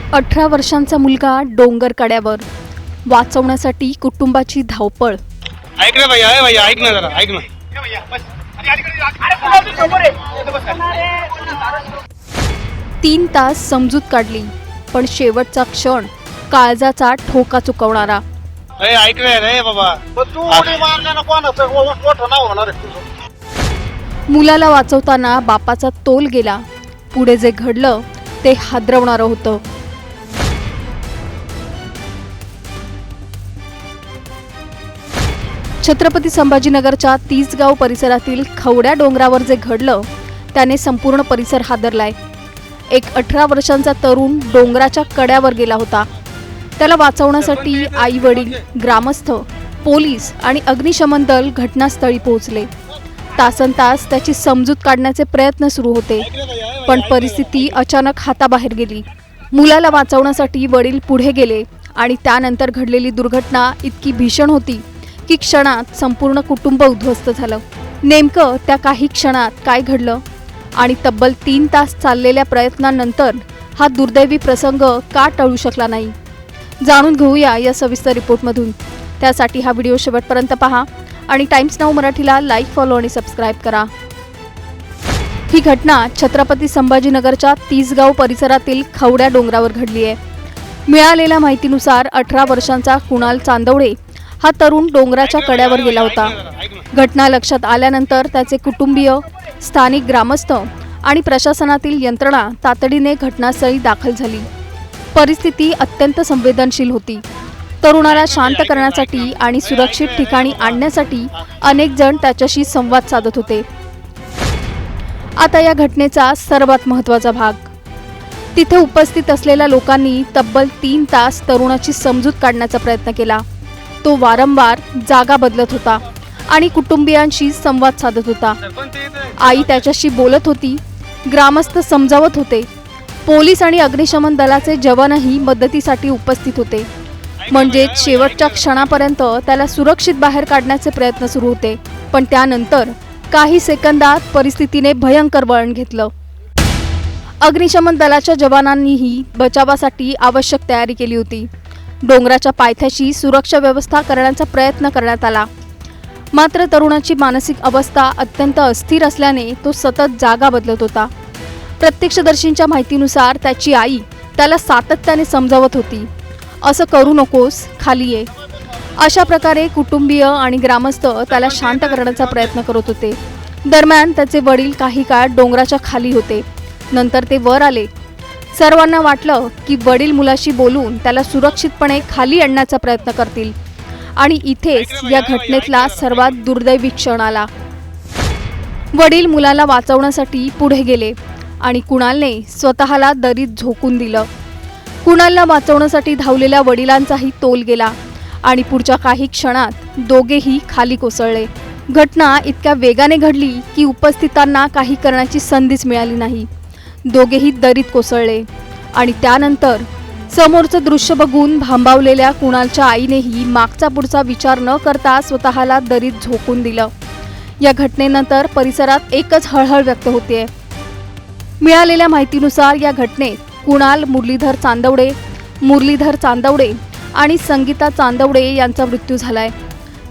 18 वर्षांचा मुलगा डोंगर कड्यावर, वाचवण्यासाठी कुटुंबाची धावपळ। ऐक ना भैया ऐक ना जरा ऐक ना। 3 तास समजूत काढली, पण शेवटचा क्षण काळजाचा ठोका चुकवणारा। ऐक रे बाबा, तू उडी मारल्यानं कोणाचं मोठं नाव होणार आहे तुझं। मुलाला वाचवताना बापाचा तोल गेला, पुढे जे घडलं ते हादरवणारं होतं। छत्रपती संभाजीनगरच्या 30 गाव परिसरातील खवड्या डोंगरावर जे घडलं त्याने संपूर्ण परिसर हादरलाय। एक 18 वर्षांचा तरुण डोंगराच्या कड्यावर गेला होता। त्याला वाचवण्यासाठी आई वडील, ग्रामस्थ, पोलीस आणि अग्निशमन दल घटनास्थळी पोहोचले। तासनतास त्याची समजूत काढण्याचे प्रयत्न सुरू होते, पण परिस्थिती अचानक हाताबाहेर गेली। मुलाला वाचवण्यासाठी वडील पुढे गेले आणि त्यानंतर घडलेली दुर्घटना इतकी भीषण होती की क्षणात संपूर्ण कुटुंब उद्ध्वस्त झालं। नेमकं त्या काही क्षणात काय घडलं आणि तब्बल 3 तास चाललेल्या प्रयत्नांनंतर हा दुर्दैवी प्रसंग का टळू शकला नाही, जाणून घेऊया या सविस्तर रिपोर्टमधून। त्यासाठी हा व्हिडिओ शेवटपर्यंत पहा आणि टाइम्स नाऊ मराठीला लाईक, फॉलो आणि सबस्क्राईब करा। ही घटना छत्रपती संभाजीनगरच्या 30 गाव परिसरातील खवड्या डोंगरावर घडली आहे। मिळालेल्या माहितीनुसार 18 वर्षांचा कुणाल चांदवडे हा तरुण डोंगराच्या कड्यावर गेला होता। घटना लक्षात आल्यानंतर त्याचे कुटुंबीय, स्थानिक ग्रामस्थ आणि प्रशासनातील यंत्रणा तातडीने घटनास्थळी दाखल झाली। परिस्थिती अत्यंत संवेदनशील होती। तरुणाला शांत करण्यासाठी आणि सुरक्षित ठिकाणी आणण्यासाठी अनेक जण त्याच्याशी संवाद साधत होते। आता या घटनेचा सर्वात महत्त्वाचा भाग। तिथे उपस्थित असलेल्या लोकांनी तब्बल 3 तास तरुणाची समजूत काढण्याचा प्रयत्न केला। तो वारंवार जागा बदलत होता आणि कुटुंबियांशी संवाद साधत होता। आई त्याच्याशी बोलत होती, ग्रामस्थ समजावत होते, पोलीस आणि अग्निशमन दलाचे जवानही मदतीसाठी उपस्थित होते। म्हणजेच शेवटच्या क्षणापर्यंत त्याला सुरक्षित बाहेर काढण्याचे प्रयत्न सुरू होते। पण त्यानंतर काही सेकंदात परिस्थितीने भयंकर वळण घेतलं। अग्निशमन दलाच्या जवानांनीही बचावासाठी आवश्यक तयारी केली होती। डोंगराच्या पायथ्याशी सुरक्षा व्यवस्था करण्याचा प्रयत्न करण्यात आला, मात्र तरुणाची मानसिक अवस्था अत्यंत अस्थिर असल्याने तो सतत जागा बदलत होता। प्रत्यक्षदर्शींच्या माहितीनुसार त्याची आई त्याला सातत्याने समजावत होती, असं करू नकोस, खाली ये। अशा प्रकारे कुटुंबीय आणि ग्रामस्थ त्याला शांत करण्याचा प्रयत्न करत होते। दरम्यान त्याचे वडील काही काळ डोंगराच्या खाली होते, नंतर ते वर आले। सर्वांना वाटलं की वडील मुलाशी बोलून त्याला सुरक्षितपणे खाली आणण्याचा प्रयत्न करतील आणि इथेच या घटनेतला सर्वात दुर्दैवी क्षण आला। वडील मुलाला वाचवण्यासाठी पुढे गेले आणि कुणालने स्वतःला दरीत झोकून दिलं। कुणालला वाचवण्यासाठी धावलेल्या वडिलांचाही तोल गेला आणि पुढच्या काही क्षणात दोघेही खाली कोसळले। घटना इतक्या वेगाने घडली की उपस्थितांना काही करण्याची संधीच मिळाली नाही। दोघेही दरीत कोसळले आणि त्यानंतर समोरचं दृश्य बघून भांबावलेल्या कुणालच्या आईनेही मागचा पुढचा विचार न करता स्वतःला दरीत झोकून दिलं। या घटनेनंतर परिसरात एकच हळहळ व्यक्त होते। मिळालेल्या माहितीनुसार या घटनेत कुणाल, मुरलीधर चांदवडे आणि संगीता चांदवडे यांचा मृत्यू झालाय।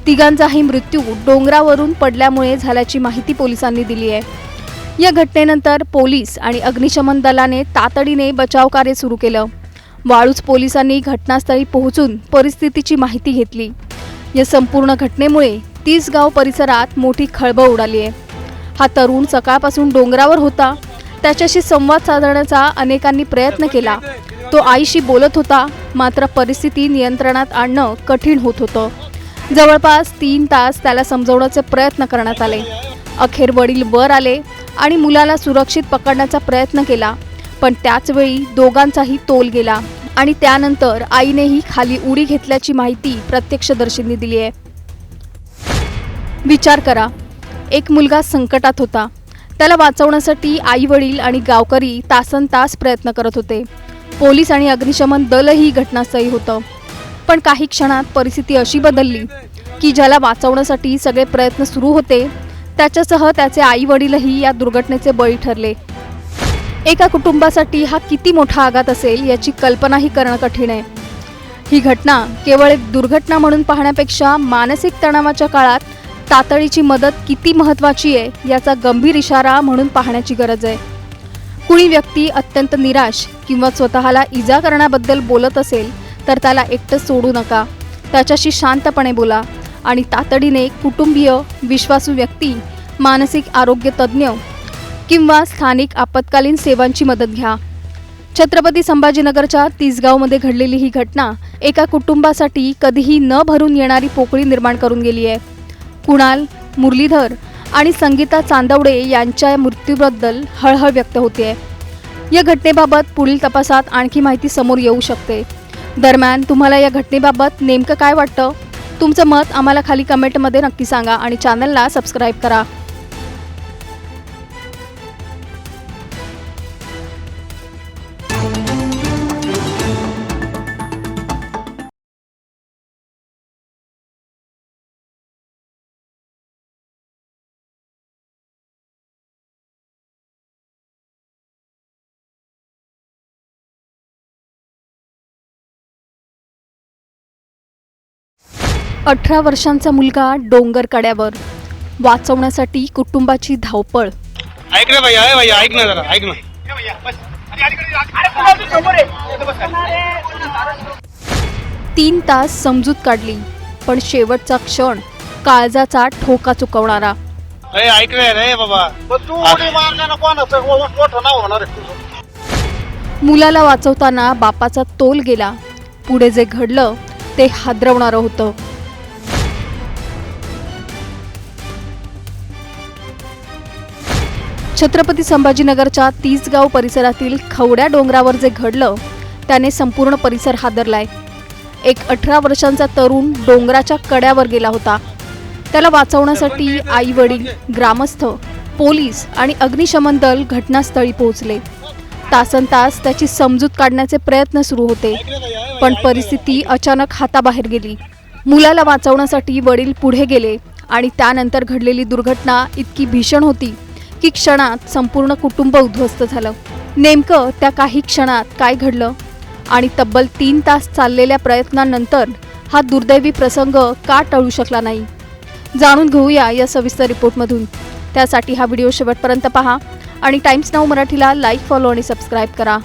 तिघांचाही मृत्यू डोंगरावरून पडल्यामुळे झाल्याची माहिती पोलिसांनी दिली आहे। या घटनेनंतर पोलीस आणि अग्निशमन दलाने तातडीने बचाव कार्य सुरू केलं। वाळूज पोलिसांनी घटनास्थळी पोहोचून परिस्थितीची माहिती घेतली। या संपूर्ण घटनेमुळे 30 गाव परिसरात मोठी खळबळ उडाली आहे। हा तरुण सकाळपासून डोंगरावर होता। त्याच्याशी संवाद साधण्याचा अनेकांनी प्रयत्न केला। तो आईशी बोलत होता, मात्र परिस्थिती नियंत्रणात आणणं कठीण होत होतं। जवळपास 3 तास त्याला समजवण्याचे प्रयत्न करण्यात आले। अखेर वडील वर आले आणि मुलाला सुरक्षित पकडण्याचा प्रयत्न केला, पण त्याचवेळी दोघांचाही तोल गेला आणि त्यानंतर आईनेही खाली उडी घेतल्याची माहिती प्रत्यक्षदर्शींनी दिली आहे। विचार करा, एक मुलगा संकटात होता। त्याला वाचवण्यासाठी आई वडील आणि गावकरी तासनतास प्रयत्न करत होते। पोलीस आणि अग्निशमन दलही घटनास्थळी होतं, पण काही क्षणात परिस्थिती अशी बदलली की ज्याला वाचवण्यासाठी सगळे प्रयत्न सुरू होते त्याच्यासह त्याचे आई वडीलही या दुर्घटनेचे बळी ठरले। एका कुटुंबासाठी हा किती मोठा आघात असेल याची कल्पनाही करणं कठीण आहे. ही घटना केवळ एक दुर्घटना म्हणून पाहण्यापेक्षा मानसिक तणावाच्या काळात तातडीची मदत किती महत्त्वाची आहे याचा गंभीर इशारा म्हणून पाहण्याची गरज आहे. कुणी व्यक्ती अत्यंत निराश किंवा स्वतःला इजा करण्याबद्दल बोलत असेल तर त्याला एकटं सोडू नका. त्याच्याशी शांतपणे बोला आणि तातडीने कुटुंबीय, विश्वासू व्यक्ती, मानसिक आरोग्य तज्ज्ञ किंवा स्थानिक आपत्कालीन सेवांची मदत घ्या. छत्रपती संभाजीनगरच्या तिसगावमध्ये घडलेली ही घटना एका कुटुंबासाठी कधीही न भरून येणारी पोकळी निर्माण करून गेली आहे. कुणाल, मुरलीधर आणि संगीता चांदवडे यांच्या मृत्यूबद्दल हळहळ व्यक्त होते. या घटनेबाबत पुढील तपासात आणखी माहिती समोर येऊ शकते. दरम्यान तुम्हाला या घटनेबाबत नेमकं काय वाटतं? तुमचं मत आम्हाला खाली कमेंटमध्ये नक्की सांगा आणि चॅनलला सबस्क्राईब करा. 18 वर्षांचा मुलगा डोंगर कड्यावर, वाचवण्यासाठी कुटुंबाची धावपळ. ऐक रे भैया, भैया ऐक ना जरा, ऐक ना. 3 तास समजूत काढली, पण शेवटचा क्षण काळजाचा ठोका चुकवणारा. ऐक रे बाबा, तू उडी मारल्यानं कोणाचं मोठं नाव होणार आहे तुझं. मुलाला वाचवताना बापाचा तोल गेला. पुढे जे घडलं ते हादरवणारं होतं. छत्रपती संभाजीनगरच्या तिसगाव परिसरातील खवड्या डोंगरावर जे घडलं त्याने संपूर्ण परिसर हादरलाय. एक 18 वर्षांचा तरुण डोंगराच्या कड्यावर गेला होता. त्याला वाचवण्यासाठी आई वडील, ग्रामस्थ, पोलीस आणि अग्निशमन दल घटनास्थळी पोहोचले. तासनतास त्याची समजूत काढण्याचे प्रयत्न सुरू होते, पण परिस्थिती अचानक हाताबाहेर गेली. मुलाला वाचवण्यासाठी वडील पुढे गेले आणि त्यानंतर घडलेली दुर्घटना इतकी भीषण होती की क्षणात संपूर्ण कुटुंब उद्ध्वस्त झालं. नेमकं त्या काही क्षणात काय घडलं आणि तब्बल 3 तास चाललेल्या प्रयत्नांनंतर हा दुर्दैवी प्रसंग का टळू शकला नाही, जाणून घेऊया या सविस्तर रिपोर्टमधून. त्यासाठी हा व्हिडिओ शेवटपर्यंत पहा आणि टाइम्स नाऊ मराठीला लाईक, फॉलो आणि सबस्क्राईब करा.